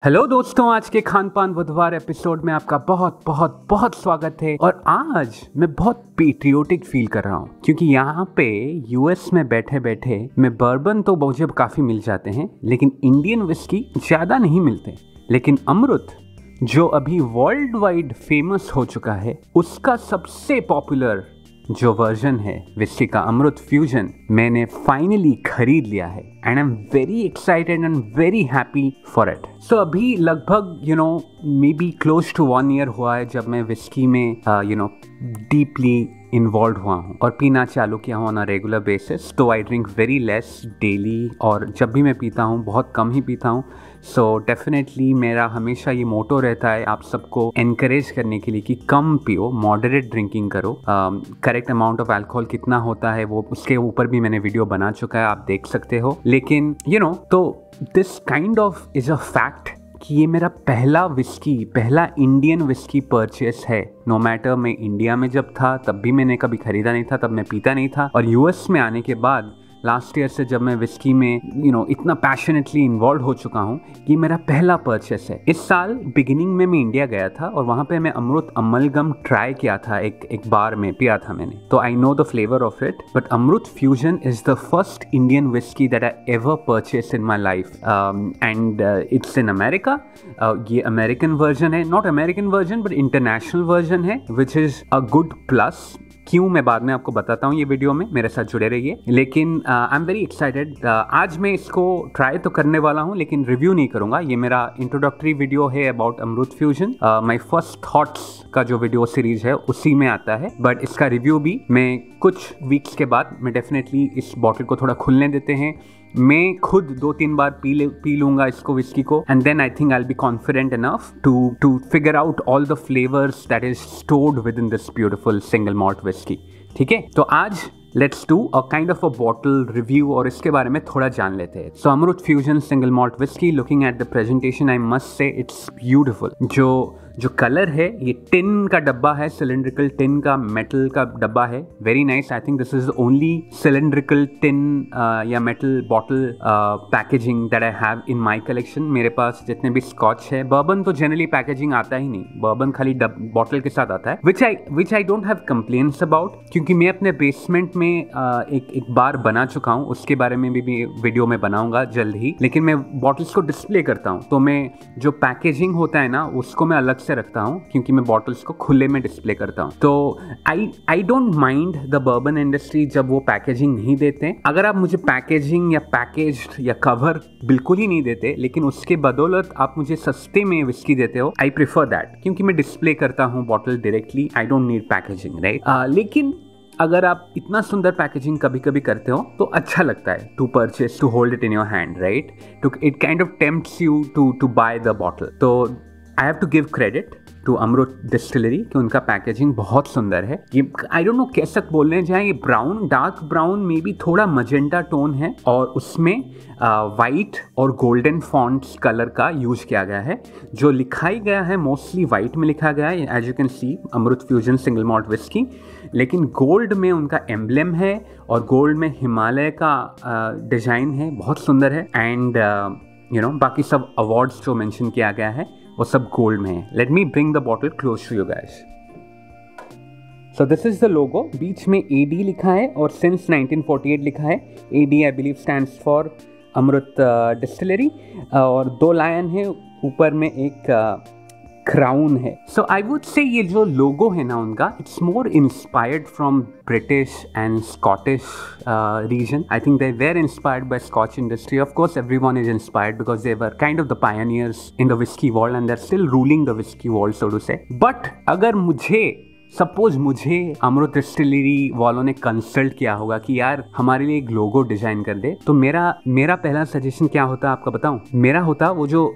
Hello दोस्तों, आज के खान पान बुधवार एपिसोड में आपका बहुत बहुत बहुत स्वागत है। और आज मैं बहुत पेट्रियोटिक फील कर रहा हूँ क्योंकि यहाँ पे यूएस में बैठे बैठे मैं बर्बन तो मुझे काफ़ी मिल जाते हैं, लेकिन इंडियन विस्की ज़्यादा नहीं मिलते। लेकिन अमृत जो अभी वर्ल्ड वाइड फेमस हो चुका है, उसका सबसे पॉपुलर जो वर्जन है विस्की का, अमृत फ्यूजन, मैंने फाइनली खरीद लिया है and I am very excited and very happy for it. So अभी लगभग maybe close to 1 year हुआ है जब मैं विस्की में डीपली इन्वॉल्व हुआ हूँ और पीना चालू किया हूँ ऑन अ रेगुलर बेसिस। तो I drink very less daily, और जब भी मैं पीता हूँ बहुत कम ही पीता हूँ। सो डेफिनेटली मेरा हमेशा ये मोटो रहता है आप सबको एनकरेज करने के लिए कि कम पियो, मॉडरेट ड्रिंकिंग करो। करेक्ट अमाउंट ऑफ अल्कोहल कितना होता है वो उसके ऊपर भी मैंने वीडियो बना चुका है, आप देख सकते हो। लेकिन तो this kind of is a fact कि ये मेरा पहला इंडियन विस्की परचेस है। नो मैटर मैं इंडिया में जब था तब भी मैंने कभी खरीदा नहीं था, तब मैं पीता नहीं था। और यूएस में आने के बाद लास्ट ईयर से जब मैं विस्की में इतना पैशनेटली इन्वॉल्व हो चुका हूँ, ये मेरा पहला परचेस है। इस साल बिगिनिंग में मैं इंडिया गया था और वहाँ पे मैं अमृत अमलगम ट्राई किया था, एक बार में पिया था मैंने, तो I know the flavour of it. But Amrut fusion is the first Indian whisky that I ever purchase in my life and it's in America. ये अमेरिकन वर्जन है, not American version but international version है, which is a good plus. क्यों मैं बाद में आपको बताता हूँ ये वीडियो में, मेरे साथ जुड़े रहिए। लेकिन आई एम वेरी एक्साइटेड। आज मैं इसको ट्राई तो करने वाला हूँ लेकिन रिव्यू नहीं करूँगा। ये मेरा इंट्रोडक्टरी वीडियो है about Amrut Fusion. My first thoughts का जो वीडियो सीरीज है उसी में आता है, बट इसका रिव्यू भी मैं कुछ वीक्स के बाद मैं डेफिनेटली इस बॉटल को थोड़ा खुलने देते हैं। मैं खुद 2-3 बार पी लूंगा इसको विस्की को, and then I think I will be confident enough to figure out all the flavours that is stored within this beautiful single malt whisky. ठीक है, तो आज let's do a kind of a bottle review और इसके बारे में थोड़ा जान लेते हैं। So Amrut fusion single malt whisky, looking at the presentation I must say it's beautiful. जो कलर है, ये टिन का डब्बा है, सिलेंड्रिकल टिन का, मेटल का डब्बा है। Very nice. I think this is only cylindrical tin या metal bottle packaging that I have in my collection. मेरे पास जितने भी स्कॉच है, बर्बन तो जनरली पैकेजिंग आता ही नहीं, बर्बन खाली बॉटल के साथ आता है, which I don't have complaints about, क्योंकि मैं अपने बेसमेंट में एक बार बना चुका हूँ, उसके बारे में भी वीडियो में बनाऊंगा जल्द ही। लेकिन मैं बॉटल्स को डिस्प्ले करता हूँ, तो मैं जो पैकेजिंग होता है ना उसको मैं अलग से रखता हूँ, क्योंकि मैं बॉटल्स को खुले में डिस्प्ले करता हूँ। तो I don't mind the bourbon industry जब वो पैकेजिंग नहीं देते। अगर आप मुझे पैकेजिंग या पैकेज्ड या कवर बिल्कुल ही नहीं देते, लेकिन उसके बदौलत आप मुझे सस्ते में विस्की देते हो, आई प्रिफर दैट, क्योंकि मैं डिस्प्ले करता हूँ bottle directly. I don't need packaging, right. लेकिन अगर आप इतना सुंदर पैकेजिंग कभी कभी करते हो तो अच्छा लगता है to purchase, to hold it in your hand, right. To it kind of tempts you to buy the bottle. तो I have to give credit to Amrut distillery कि उनका पैकेजिंग बहुत सुंदर है। ये आई डोंट नो कैसे बोलने जाए, ये ब्राउन, डार्क ब्राउन में भी थोड़ा मजेंटा टोन है और उसमें वाइट और गोल्डन फॉन्ट्स कलर का यूज किया गया है। जो लिखाई गया है मोस्टली वाइट में लिखा गया है, as you can see, Amrut fusion single malt whisky. लेकिन गोल्ड में उनका एम्ब्लेम है और गोल्ड में हिमालय का डिजाइन है, बहुत सुंदर है। एंड बाकी सब अवार्ड्स जो मेंशन किया गया है वो सब गोल्ड में है। Let me bring the bottle close to you guys. So this is the logo, बीच में AD लिखा है और सिंस 1948 लिखा है। AD I believe stands for Amrut distillery, और 2 लायन है, ऊपर में एक क्राउन है। सो आई वुड से ये जो लोगो है ना उनका, it's more inspired from British and Scottish region. I think they were inspired by Scotch industry. Of course, everyone is inspired because they were kind of the pioneers in the whiskey world and they're still ruling the whiskey world, so to say. But अगर मुझे अमृत distillery वालों ने consult किया होगा कि यार हमारे लिए एक लोगो डिजाइन कर दे, तो मेरा पहला सजेशन क्या होता आपको बताऊं? मेरा होता वो जो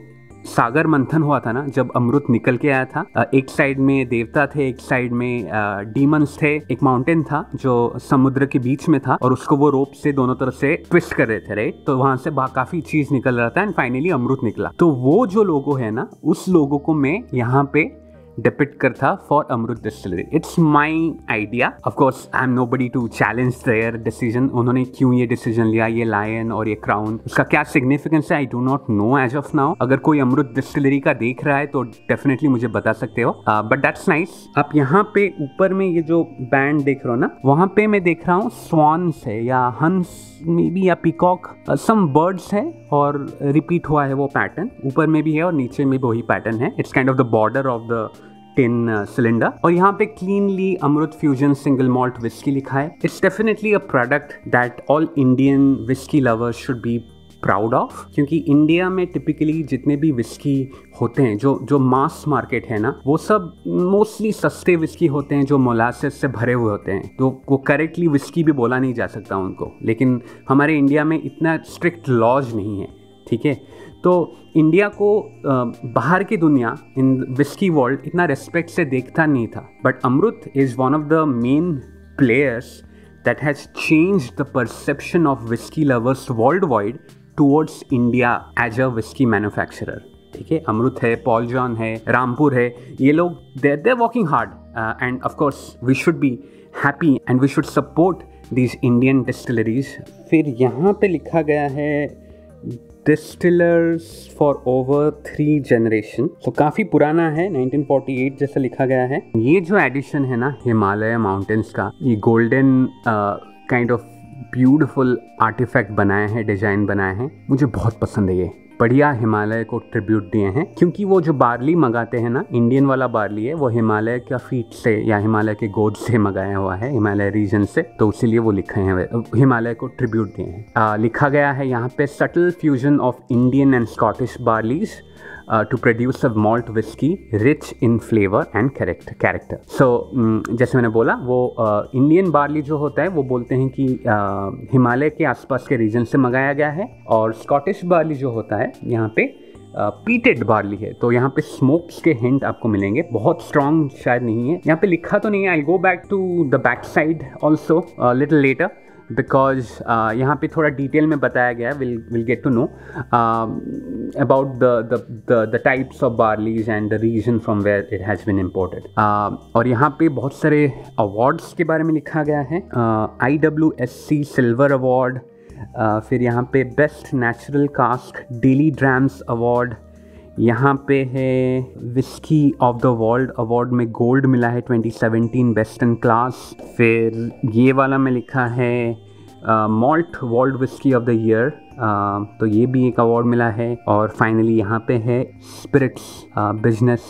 सागर मंथन हुआ था ना, जब अमृत निकल के आया था, एक साइड में देवता थे, एक साइड में डीमंस थे, एक माउंटेन था जो समुद्र के बीच में था और उसको वो रोप से दोनों तरफ से ट्विस्ट कर रहे थे, राइट। तो वहां से काफी चीज निकल रहा था एंड फाइनली अमृत निकला। तो वो जो लोगो है ना, उस लोगो को मैं यहाँ पे डिपिक्ट कर था for Amrut distillery. It's my idea, of course I am nobody to challenge their decision. उन्होंने क्यों ये डिसीजन लिया, ये लायन और ये क्राउन, उसका क्या सिग्निफिकेंस है, I do not know as of now. अगर कोई अमृत डिस्टिलरी का देख रहा है तो डेफिनेटली मुझे बता सकते हो, बट दैट्स नाइस। आप यहाँ पे ऊपर में ये जो बैंड देख रहे हो ना, वहाँ पे मैं देख रहा हूँ स्वान्स है या हंस मे बी या पीकॉक, सम बर्ड्स है और रिपीट हुआ है वो पैटर्न, ऊपर में भी है और नीचे में भी वही पैटर्न है। It's kind of the border of the tin cylinder. और यहाँ पे क्लीनली अमृत फ्यूजन सिंगल मॉल्ट विस्की लिखा है। It's definitely a product that all Indian whisky lovers should be proud of, क्योंकि इंडिया में टिपिकली जितने भी विस्की होते हैं, जो मास मार्केट है ना, वो सब मोस्टली सस्ते विस्की होते हैं जो मोलासेस से भरे हुए होते हैं, तो वो करेक्टली विस्की भी बोला नहीं जा सकता उनको। लेकिन हमारे इंडिया में इतना स्ट्रिक्ट लॉज नहीं है, ठीक है। तो इंडिया को बाहर की दुनिया इन विस्की वर्ल्ड इतना रेस्पेक्ट से देखता नहीं था, but Amrut is one of the main players that has changed the perception of whisky lovers worldwide towards India as a whisky manufacturer, ठीक है। अमृत है, पॉल जॉन है, रामपुर है, ये लोग there working hard and of course we should be happy and we should support these Indian distilleries. फिर यहाँ पे लिखा गया है डिस्टिलर्स फॉर ओवर 3 जनरेशन, तो काफ़ी पुराना है, 1948 जैसा लिखा गया है। ये जो एडिशन है ना हिमालय माउंटेन्स का, ये golden kind of beautiful artifact बनाए हैं, डिजाइन बनाए हैं, मुझे बहुत पसंद है। ये बढ़िया हिमालय को ट्रिब्यूट दिए हैं, क्योंकि वो जो बार्ली मंगाते हैं ना, इंडियन वाला बार्ली है, वो हिमालय का फीट से या हिमालय के गोद से मंगाया हुआ है, हिमालय रीजन से, तो इसीलिए वो लिखे हैं, हिमालय को ट्रिब्यूट दिए हैं। लिखा गया है यहाँ पे subtle fusion of Indian and Scottish barleys to produce a malt whiskey rich in flavor and character. So जैसे मैंने बोला, वो इंडियन बार्ली जो होता है वो बोलते हैं कि हिमालय के आसपास के रीजन से मंगाया गया है, और स्कॉटिश बार्ली जो होता है यहाँ पे पीटेड बार्ली है, तो यहाँ पे स्मोक्स के हिंट आपको मिलेंगे। बहुत स्ट्रॉन्ग शायद नहीं है, यहाँ पे लिखा तो नहीं है। I go back to the back side also little letter, because यहाँ पे थोड़ा डिटेल में बताया गया है। Will get to know about the types of barleys and the region from where it has been imported. और यहाँ पे बहुत सारे अवार्ड्स के बारे में लिखा गया है। IWSC सिल्वर अवार्ड, फिर यहाँ पे best natural cask daily drams award, यहाँ पे है whisky of the world award में गोल्ड मिला है 2017 बेस्ट इन क्लास। फिर ये वाला में लिखा है malt world whisky of the year, तो ये भी एक अवार्ड मिला है। और फाइनली यहाँ पे है स्पिरिट्स बिजनेस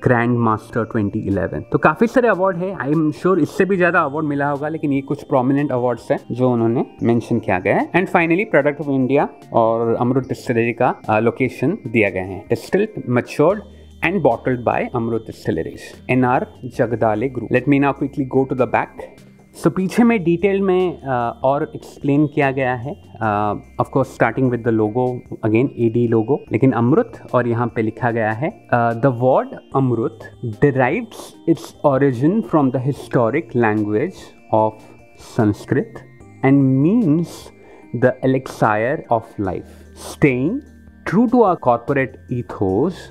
ग्रैंड मास्टर 2011। तो काफ़ी सारे अवार्ड है, आई एम श्योर इससे भी ज़्यादा अवार्ड मिला होगा, लेकिन ये कुछ प्रोमिनेंट अवार्ड्स हैं जो उन्होंने मेंशन किया गया है। And finally product of India और अमृत डिस्टिलरी का लोकेशन दिया गया है, distilled matured and bottled by Amrut Distilleries, NR Jagdale Group. Let me now quickly go to the back. So पीछे में डिटेल में और एक्सप्लेन किया गया है, of course starting with the logo, again AD logo, लेकिन अमृत, और यहाँ पे लिखा गया है the word Amrut derives its origin from the historic language of Sanskrit and means the elixir of life, staying true to our corporate ethos.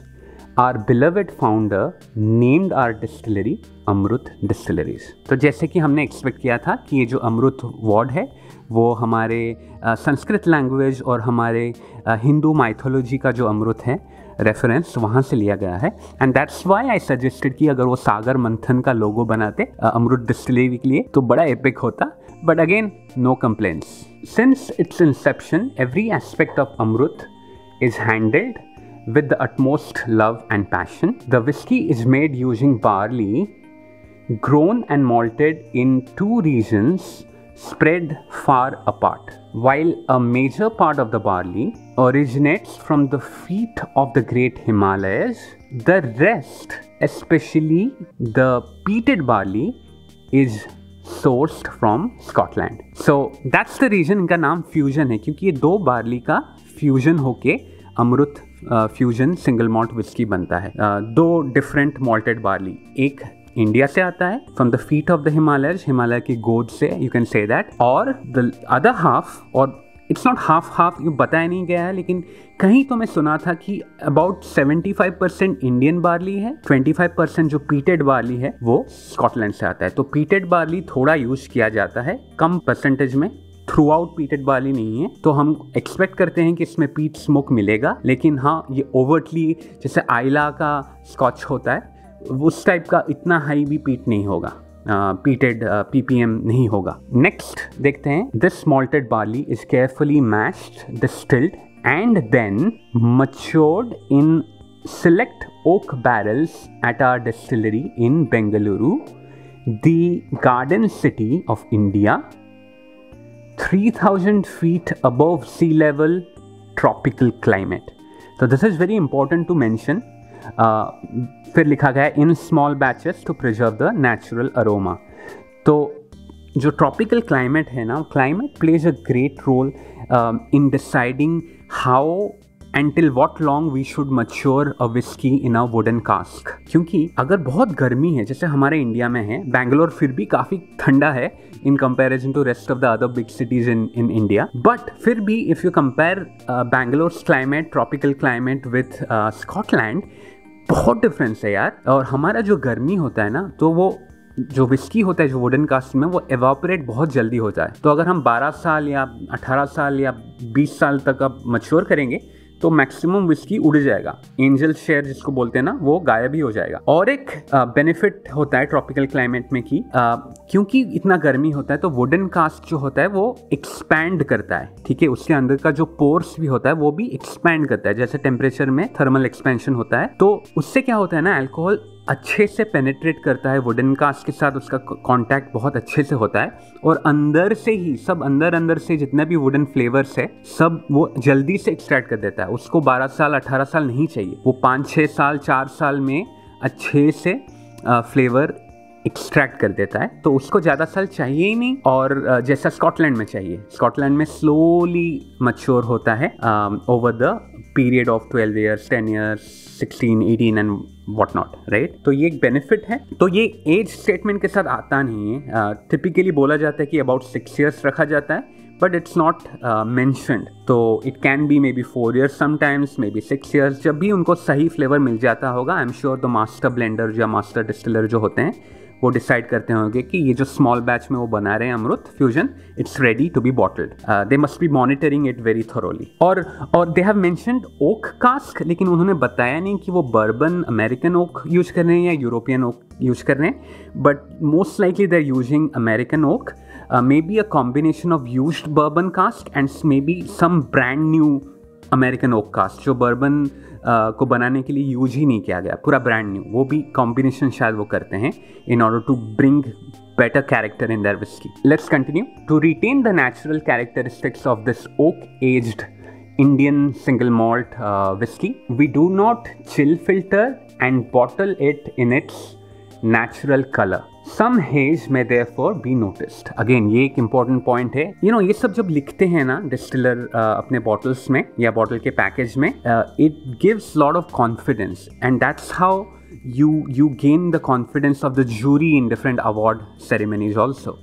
Our beloved founder named our distillery Amrut distilleries. तो जैसे कि हमने एक्सपेक्ट किया था कि ये जो अमृत वर्ड है वो हमारे संस्कृत लैंग्वेज और हमारे हिंदू माइथोलॉजी का जो अमृत है रेफरेंस वहाँ से लिया गया है। And that's why I suggested कि अगर वो सागर मंथन का लोगो बनाते अमृत डिस्टिलरी के लिए तो बड़ा एपिक होता, but again no complaints. Since its inception every aspect of Amrut is handled with the utmost love and passion. The whiskey is made using barley grown and malted in 2 regions spread far apart. While a major part of the barley originates from the feet of the great Himalayas, the rest, especially the peated barley, is sourced from Scotland. So that's the reason इनका नाम fusion है, क्योंकि ये 2 barley का fusion होके अमृत fusion single malt whisky बनता है। 2 different malted barley, एक इंडिया से आता है from the feet of the Himalayas, Himalaya की गोद से, यू कैन से दैट, और द अदर हाफ और इट्स नॉट हाफ ये बताया नहीं गया है, लेकिन कहीं तो मैं सुना था कि अबाउट 75% इंडियन बार्ली है, 25% जो पीटेड बार्ली है वो स्कॉटलैंड से आता है। तो पीटेड बार्ली थोड़ा यूज किया जाता है, कम परसेंटेज में, थ्रू आउट पीटेड बार्ली नहीं है। तो हम एक्सपेक्ट करते हैं कि इसमें पीट स्मोक मिलेगा, लेकिन हाँ ये ओवर्टली जैसे आइला का स्कॉच होता है उस टाइप का इतना हाई भी पीट नहीं होगा, पीटेड ppm नहीं होगा। नेक्स्ट देखते हैं, this malted barley is carefully mashed, distilled and then matured in select oak barrels at our distillery in Bengaluru, the garden city of India, 3000 feet above sea level, tropical climate. So this is very important to mention. फिर लिखा गया है in small batches to preserve the natural aroma. तो जो tropical climate है ना, climate plays a great role in deciding how and till what long we should mature a whisky in a wooden cask. क्योंकि अगर बहुत गर्मी है जैसे हमारे इंडिया में है, बैंगलोर फिर भी काफ़ी ठंडा है in comparison to rest of the other big cities in India, but फिर भी if you compare Bangalore's climate, tropical climate with Scotland, बहुत डिफरेंस है यार। और हमारा जो गर्मी होता है ना, तो वो जो विस्की होता है जो वुडन कास्ट में, वो एवापोरेट बहुत जल्दी होता है। तो अगर हम 12 साल या 18 साल या 20 साल तक अब मैच्योर करेंगे तो मैक्सिमम विस्की उड़ जाएगा, एंजल शेयर जिसको बोलते हैं ना, वो गायब ही हो जाएगा। और एक बेनिफिट होता है ट्रॉपिकल क्लाइमेट में कि क्योंकि इतना गर्मी होता है तो वुडन कास्ट जो होता है वो एक्सपैंड करता है, ठीक है, उसके अंदर का जो पोर्स भी होता है वो भी एक्सपैंड करता है, जैसे टेम्परेचर में थर्मल एक्सपेंशन होता है। तो उससे क्या होता है ना, अल्कोहल अच्छे से पेनिट्रेट करता है वुडन कास्ट के साथ, उसका कांटेक्ट बहुत अच्छे से होता है और अंदर से ही सब अंदर से जितने भी वुडन फ्लेवर्स है सब वो जल्दी से एक्सट्रैक्ट कर देता है। उसको 12 साल 18 साल नहीं चाहिए, वो 5-6 साल 4 साल में अच्छे से फ्लेवर एक्सट्रैक्ट कर देता है। तो उसको ज़्यादा साल चाहिए ही नहीं, और जैसा स्कॉटलैंड में चाहिए, स्कॉटलैंड में स्लोली मैच्योर होता है over the period of 12 years, 10 years, 16, 18 and what not, right. तो ये एक बेनिफिट है। तो ये एज स्टेटमेंट के साथ आता नहीं है, टिपिकली बोला जाता है कि अबाउट 6 years रखा जाता है, बट इट्स नॉट मेंशन्ड। तो it can be may be 4 years sometimes, may be 6 years, जब भी उनको सही फ्लेवर मिल जाता होगा। I am sure the master blender या मास्टर डिस्टिलर जो होते हैं वो डिसाइड करते होंगे कि ये जो स्मॉल बैच में वो बना रहे हैं Amrut fusion, it's ready to be bottled. They must be monitoring it very thoroughly. और they have mentioned oak cask, लेकिन उन्होंने बताया नहीं कि वो बर्बन अमेरिकन ओक यूज कर रहे हैं या यूरोपियन ओक यूज कर रहे हैं, but most likely they are using American oak, maybe a combination of used bourbon cask and maybe some brand new American oak cask जो bourbon को बनाने के लिए यूज ही नहीं किया गया, पूरा ब्रांड न्यू, वो भी कॉम्बिनेशन शायद वो करते हैं in order to bring better character in their whiskey. Let's continue. To retain the natural characteristics of this oak aged Indian single malt whiskey, we do not chill filter and bottle it in its natural color. Some haze may therefore be noticed. Again, ये एक important point है। ये सब जब लिखते हैं ना distiller अपने बॉटल्स में या बॉटल के पैकेज में, it gives lot of confidence and that's how you gain the confidence of the jury in different award ceremonies also.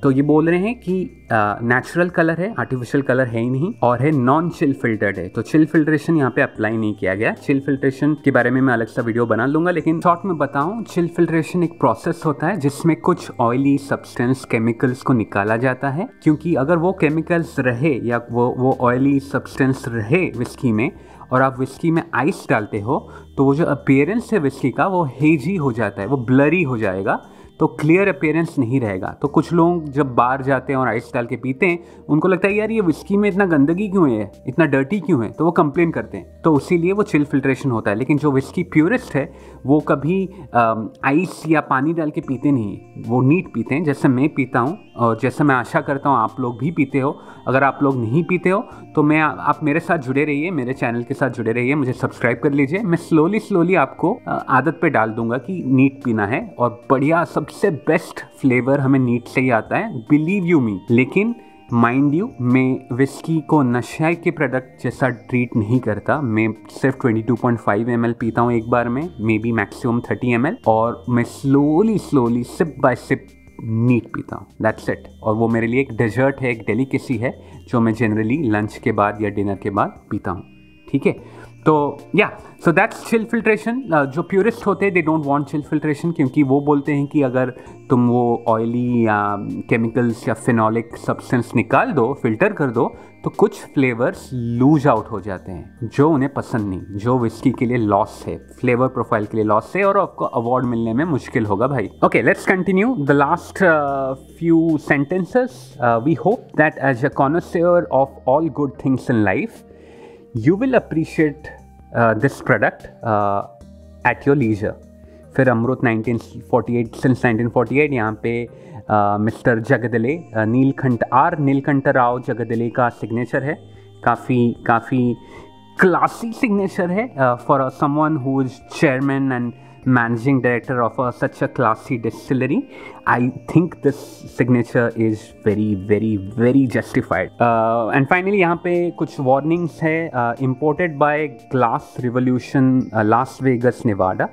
तो ये बोल रहे हैं कि नेचुरल कलर है, आर्टिफिशियल कलर है ही नहीं, और है नॉन चिल फिल्टर्ड है। तो चिल फिल्ट्रेशन यहाँ पे अप्लाई नहीं किया गया। चिल फिल्ट्रेशन के बारे में मैं अलग सा वीडियो बना लूंगा, लेकिन शॉर्ट में बताऊं, चिल फिल्ट्रेशन एक प्रोसेस होता है जिसमें कुछ ऑयली सब्सटेंस केमिकल्स को निकाला जाता है, क्योंकि अगर वो केमिकल्स रहे या वो ऑयली सब्सटेंस रहे विस्की में और आप विस्की में आइस डालते हो, तो वो जो अपीयरेंस है विस्की का वो हेजी हो जाता है, वो ब्लरी हो जाएगा, तो क्लियर अपीयरेंस नहीं रहेगा। तो कुछ लोग जब बाहर जाते हैं और आइस डाल के पीते हैं, उनको लगता है यार ये विस्की में इतना गंदगी क्यों है, इतना डर्टी क्यों है, तो वो कंप्लेन करते हैं। तो इसीलिए वो चिल फिल्ट्रेशन होता है। लेकिन जो विस्की प्योरिस्ट है वो कभी आइस या पानी डाल के पीते नहीं, वो नीट पीते हैं, जैसे मैं पीता हूँ और जैसे मैं आशा करता हूँ आप लोग भी पीते हो। अगर आप लोग नहीं पीते हो तो आप मेरे साथ जुड़े रहिए, मेरे चैनल के साथ जुड़े रहिए, मुझे सब्सक्राइब कर लीजिए। मैं स्लोली आपको आदत पे डाल दूंगा कि नीट पीना है, और बढ़िया सबसे बेस्ट फ्लेवर हमें नीट से ही आता है, बिलीव यू मी। लेकिन माइंड यू, मैं विस्की को नशे के प्रोडक्ट जैसा ट्रीट नहीं करता। मैं सिर्फ 22.5 ml पीता हूँ एक बार में, मे बी मैक्सिमम 30 ml, और मैं slowly sip by sip neat पीता हूँ, दैट्स इट। और वो मेरे लिए एक डेजर्ट है, एक डेलिकेसी है जो मैं जनरली लंच के बाद या डिनर के बाद पीता हूँ, ठीक है। तो या सो दैट्स चिल फिल्ट्रेशन। जो प्योरिस्ट होते हैं they don't want chill filtration, क्योंकि वो बोलते हैं कि अगर तुम वो ऑयली या केमिकल्स या फिनोलिक सब्सटेंस निकाल दो, फिल्टर कर दो, तो कुछ फ्लेवर्स लूज आउट हो जाते हैं जो उन्हें पसंद नहीं, जो विस्की के लिए लॉस है, फ्लेवर प्रोफाइल के लिए लॉस है, और आपको अवार्ड मिलने में मुश्किल होगा भाई। Okay, let's continue the last few sentences. We hope that as a connoisseur of all good things in life you will appreciate this product at your leisure। फिर अमृत 1948 since 1948 यहाँ पे मिस्टर जगदले नीलकंठ राव जगदले का सिग्नेचर है। काफ़ी क्लासी सिग्नेचर है for someone who is chairman and managing director of such a classy distillery. I think this signature is very justified. And finally यहाँ पे कुछ warnings है। Imported by Glass Revolution Las Vegas Nevada।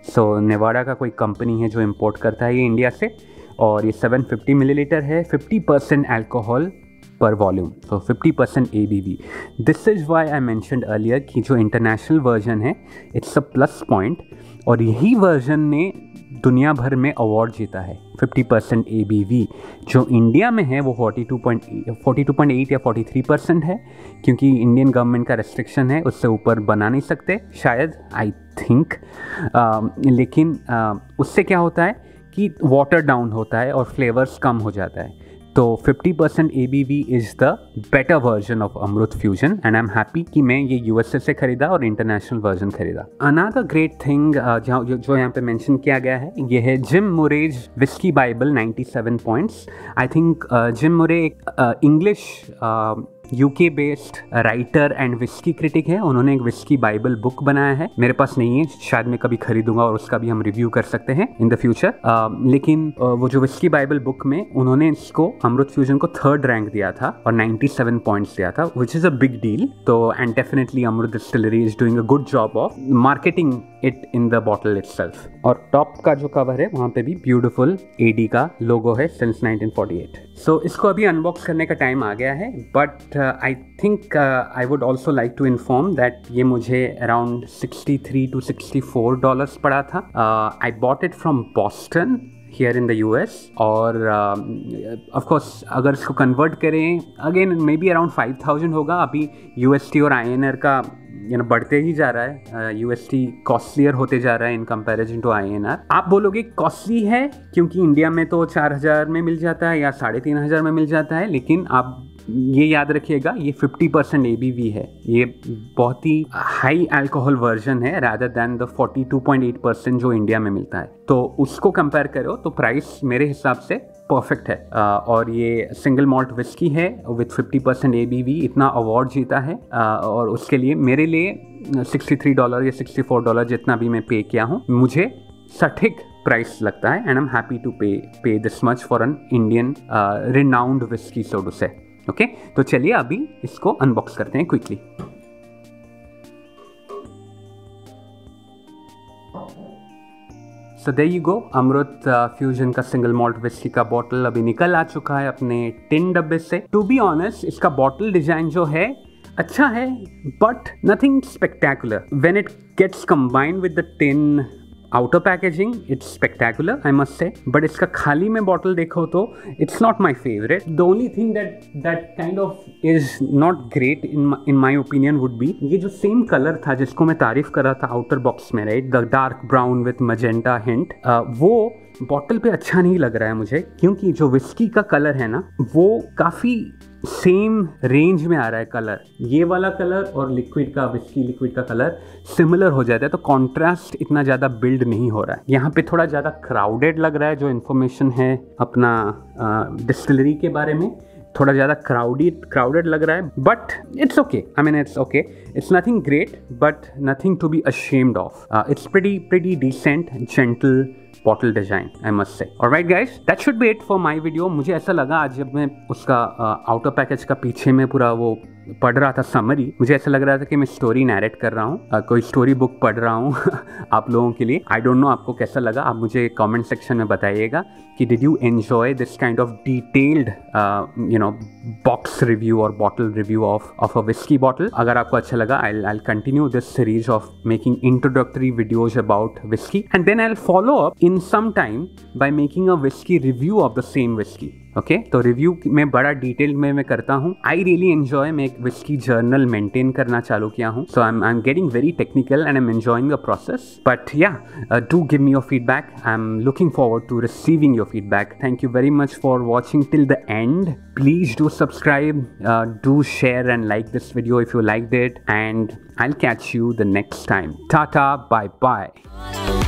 So Nevada का कोई company है जो import करता है ये इंडिया से, और ये 750 मिलीलीटर है, 50% अल्कोहल पर volume, so 50% ABV। This is why I mentioned earlier कि जो इंटरनेशनल वर्जन है इट्स अ प्लस पॉइंट, और यही वर्जन ने दुनिया भर में अवार्ड जीता है। 50% ABV जो इंडिया में है वो 42.8 या 43% है, क्योंकि इंडियन गवर्नमेंट का रेस्ट्रिक्शन है, उससे ऊपर बना नहीं सकते शायद, आई थिंक। लेकिन उससे क्या होता है कि वाटर डाउन होता है और फ्लेवर्स कम हो जाता है। तो 50% ABV is the better version of Amrut fusion, and I am happy कि मैं ये USA से खरीदा और इंटरनेशनल वर्जन खरीदा। अनदर ग्रेट थिंग जो यहाँ पे मेंशन किया गया है ये है Jim Murray's whisky bible 97 points. I think Jim Murray एक English UK based writer and whisky critic है। उन्होंने एक विस्की बाइबल बुक बनाया है, मेरे पास नहीं है, शायद मैं कभी खरीदूंगा और उसका भी हम रिव्यू कर सकते हैं इन द फ्यूचर। लेकिन वो जो विस्की बाइबल बुक में उन्होंने इसको अमृत फ्यूजन को 3rd रैंक दिया था और 97 पॉइंट्स दिया था, which is a big deal. तो and definitely Amrut distillery is doing a good job of marketing it in the bottle itself. और टॉप का जो कवर है वहाँ पे भी ब्यूटिफुल AD का लोगो है सिंस 1948। सो इसको अभी अनबॉक्स करने का टाइम आ गया है, but I think I would also like to inform that ये मुझे around $63 to $64 पड़ा था। I bought it from Boston here in the US, और of course अगर इसको कन्वर्ट करें अगेन मे बी अराउंड 5000 होगा। अभी USD और INR का बढ़ते ही जा रहा है, USD कॉस्टलियर होते जा रहा है इन कंपैरिजन टू INR। आप बोलोगे कॉस्टली है क्योंकि इंडिया में तो 4000 में मिल जाता है या 3500 में मिल जाता है, लेकिन आप ये याद रखिएगा ये 50% ABV है, ये बहुत ही हाई अल्कोहल वर्जन है रादर दैन द 42.8% जो इंडिया में मिलता है। तो उसको कंपेयर करो तो प्राइस मेरे हिसाब से परफेक्ट है। और ये सिंगल मॉल्ट विस्की है विथ 50% ABV, इतना अवार्ड जीता है, और उसके लिए मेरे लिए $63 या $64 जितना भी मैं पे किया हूँ मुझे सटीक प्राइस लगता है, and I am happy to pay this much for an Indian renowned whisky so to say. Okay, तो चलिए अभी इसको अनबॉक्स करते हैं quickly. So there you go, Amrut fusion का सिंगल मॉल्ट विस्की का बॉटल अभी निकल आ चुका है अपने टिन डब्बे से। टू बी ऑनेस्ट इसका बॉटल डिजाइन जो है अच्छा है, but nothing spectacular. When it gets combined with the tin outer packaging it's spectacular I must से, बट इसका खाली में बॉटल देखो तो it's not my favourite. The only thing that kind of is not great in my opinion would be ये जो same colour था जिसको मैं तारीफ कर रहा था आउटर बॉक्स में, right, the dark brown with magenta hint, वो बॉटल पे अच्छा नहीं लग रहा है मुझे, क्योंकि जो विस्की का कलर है ना वो काफ़ी सेम रेंज में आ रहा है कलर। ये वाला कलर और लिक्विड का विस्की लिक्विड का कलर सिमिलर हो जाता है, तो कॉन्ट्रास्ट इतना ज़्यादा बिल्ड नहीं हो रहा है। यहाँ पे थोड़ा ज़्यादा क्राउडेड लग रहा है, जो इन्फॉर्मेशन है अपना डिस्टिलरी के बारे में थोड़ा ज़्यादा क्राउडेड लग रहा है, but it's okay. I mean it's okay, it's nothing great but nothing to be ashamed of. It's pretty decent, gentle bottle design, I must say. Alright guys, that should be it for my video. मुझे ऐसा लगा आज जब मैं उसका outer package का पीछे में पूरा वो पढ़ रहा था समरी, मुझे ऐसा लग रहा था कि मैं स्टोरी नैरेट कर रहा हूँ, कोई स्टोरी बुक पढ़ रहा हूँ आप लोगों के लिए। आई डोंट नो आपको कैसा लगा, आप मुझे कमेंट सेक्शन में बताइएगा कि did you enjoy this kind of detailed box review और bottle review of a whisky bottle. अगर आपको अच्छा लगा, I'll continue this series of making introductory videos about whiskey, and then I'll follow up in some time by making a whiskey review of the same whiskey. Okay तो review में बड़ा detail में मैं करता हूँ। आई रियली एंजॉय, मैं एक whisky journal maintain करना चालू किया हूँ, so I am getting very technical and I am enjoying the process. But yeah, do give me your feedback, I am looking forward to receiving your feedback. Thank you very much for watching till the end. Please do subscribe, do share and like this video if you liked it, and I'll catch you the next time. Tata, bye bye.